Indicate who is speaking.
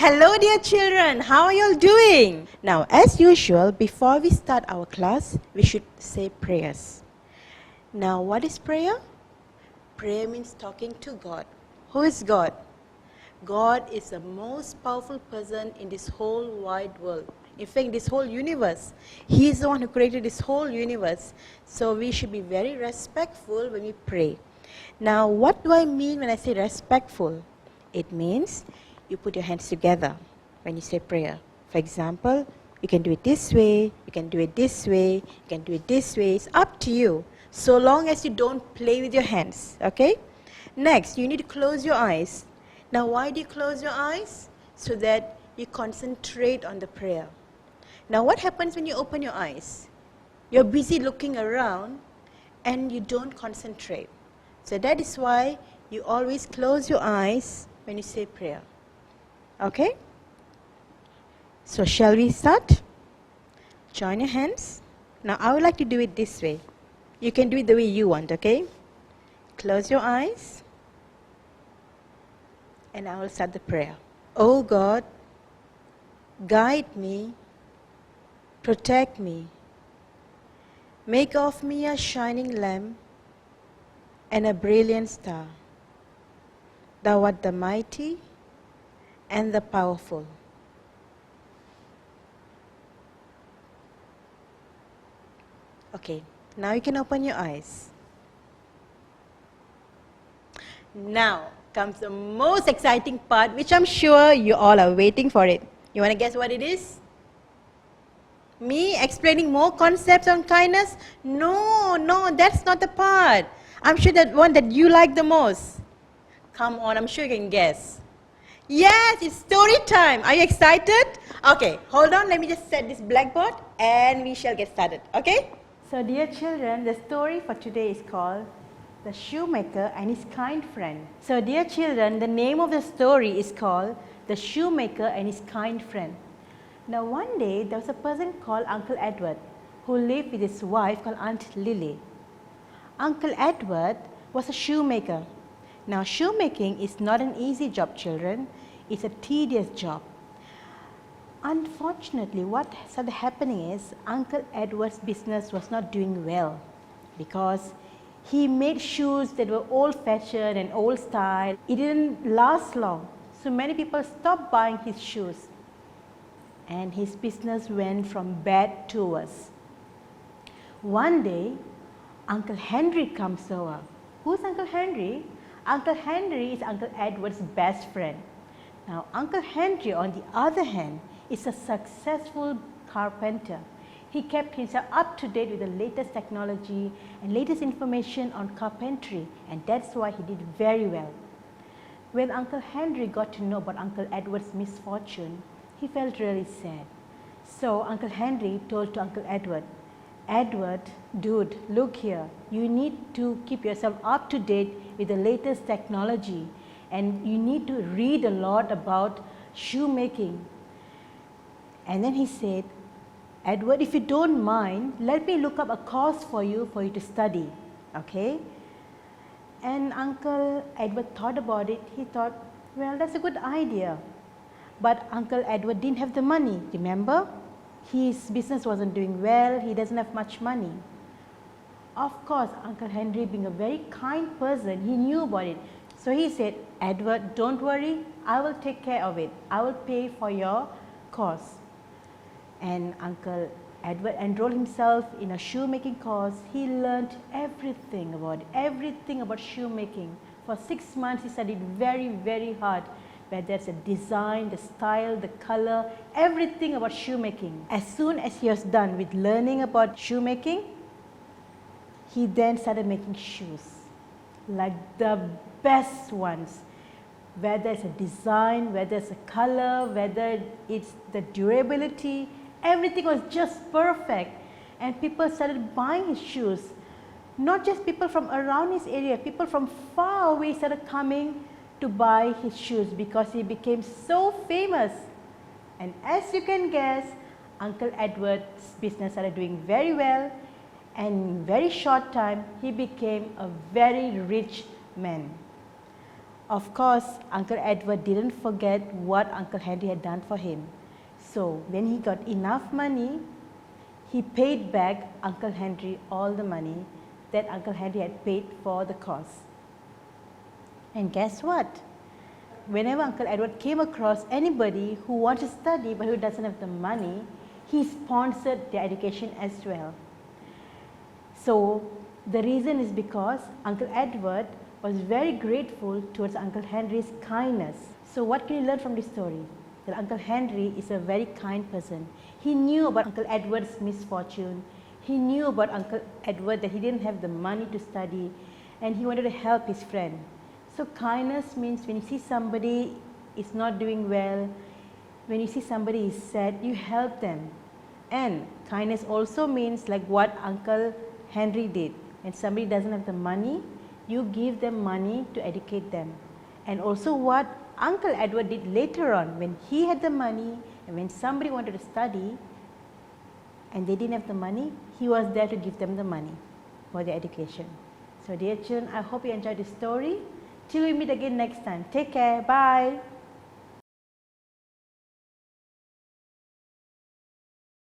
Speaker 1: Hello dear children, how are you all doing? Now as usual, before we start our class, we should say prayers. Now what is prayer? Prayer means talking to God. Who is God? God is the most powerful person in this whole wide world. In fact, this whole universe. He is the one who created this whole universe. So we should be very respectful when we pray. Now what do I mean when I say respectful? It means you put your hands together when you say prayer. For example, you can do it this way, you can do it this way, you can do it this way. It's up to you, so long as you don't play with your hands, okay? Next, you need to close your eyes. Now, why do you close your eyes? So that you concentrate on the prayer. Now, what happens when you open your eyes? You're busy looking around and you don't concentrate. So that is why you always close your eyes when you say prayer. Okay? So shall we start? Join your hands. Now I would like to do it this way. You can do it the way you want, okay? Close your eyes. And I will start the prayer. Oh God, guide me, protect me. Make of me a shining lamp and a brilliant star. Thou art the mighty and the powerful. Okay, now you can open your eyes. Now comes the most exciting part, which I'm sure you all are waiting for it. You want to guess what it is? Me explaining more concepts on kindness? No, that's not the part. I'm sure that one that you like the most. Come on, I'm sure you can guess. Yes, it's story time. Are you excited? Okay, hold on. Let me just set this blackboard and we shall get started. Okay? So dear children, the story for today is called The Shoemaker and His Kind Friend. So dear children, the name of the story is called The Shoemaker and His Kind Friend. Now one day, there was a person called Uncle Edward who lived with his wife called Aunt Lily. Uncle Edward was a shoemaker. Now shoemaking is not an easy job, children. It's a tedious job. Unfortunately, what started happening is Uncle Edward's business was not doing well because he made shoes that were old-fashioned and old style. It didn't last long, so many people stopped buying his shoes and his business went from bad to worse. One day, Uncle Henry comes over. Who's Uncle Henry? Uncle Henry is Uncle Edward's best friend. Now, Uncle Henry, on the other hand, is a successful carpenter. He kept himself up to date with the latest technology and latest information on carpentry, and that's why he did very well. When Uncle Henry got to know about Uncle Edward's misfortune, he felt really sad. So Uncle Henry told to Uncle Edward, Edward, dude, look here, you need to keep yourself up to date with the latest technology and you need to read a lot about shoemaking. And then he said, Edward, if you don't mind, let me look up a course for you to study, okay? And Uncle Edward thought about it. He thought, well, that's a good idea. But Uncle Edward didn't have the money, remember? His business wasn't doing well, he doesn't have much money. Of course, Uncle Henry, being a very kind person, he knew about it. So he said, Edward, don't worry, I will take care of it. I will pay for your course. And Uncle Edward enrolled himself in a shoemaking course. He learned everything about shoemaking. For 6 months, he studied very, very hard. Whether it's the design, the style, the color, everything about shoemaking. As soon as he was done with learning about shoemaking, he then started making shoes, like the best ones. Whether it's a design, whether it's a color, whether it's the durability, everything was just perfect. And people started buying his shoes. Not just people from around his area, people from far away started coming to buy his shoes because he became so famous. And as you can guess, Uncle Edward's business started doing very well, and in very short time he became a very rich man. Of course, Uncle Edward didn't forget what Uncle Henry had done for him. So when he got enough money, he paid back Uncle Henry all the money that Uncle Henry had paid for the course. And guess what? Whenever Uncle Edward came across anybody who wants to study but who doesn't have the money, he sponsored their education as well. So the reason is because Uncle Edward was very grateful towards Uncle Henry's kindness. So what can you learn from this story? That Uncle Henry is a very kind person. He knew about Uncle Edward's misfortune. He knew about Uncle Edward that he didn't have the money to study, and he wanted to help his friend. So kindness means when you see somebody is not doing well, when you see somebody is sad, you help them. And kindness also means like what Uncle Henry did. When somebody doesn't have the money, you give them money to educate them. And also what Uncle Edward did later on, when he had the money and when somebody wanted to study and they didn't have the money, he was there to give them the money for their education. So dear children, I hope you enjoyed this story. Till we meet again next time. Take care. Bye.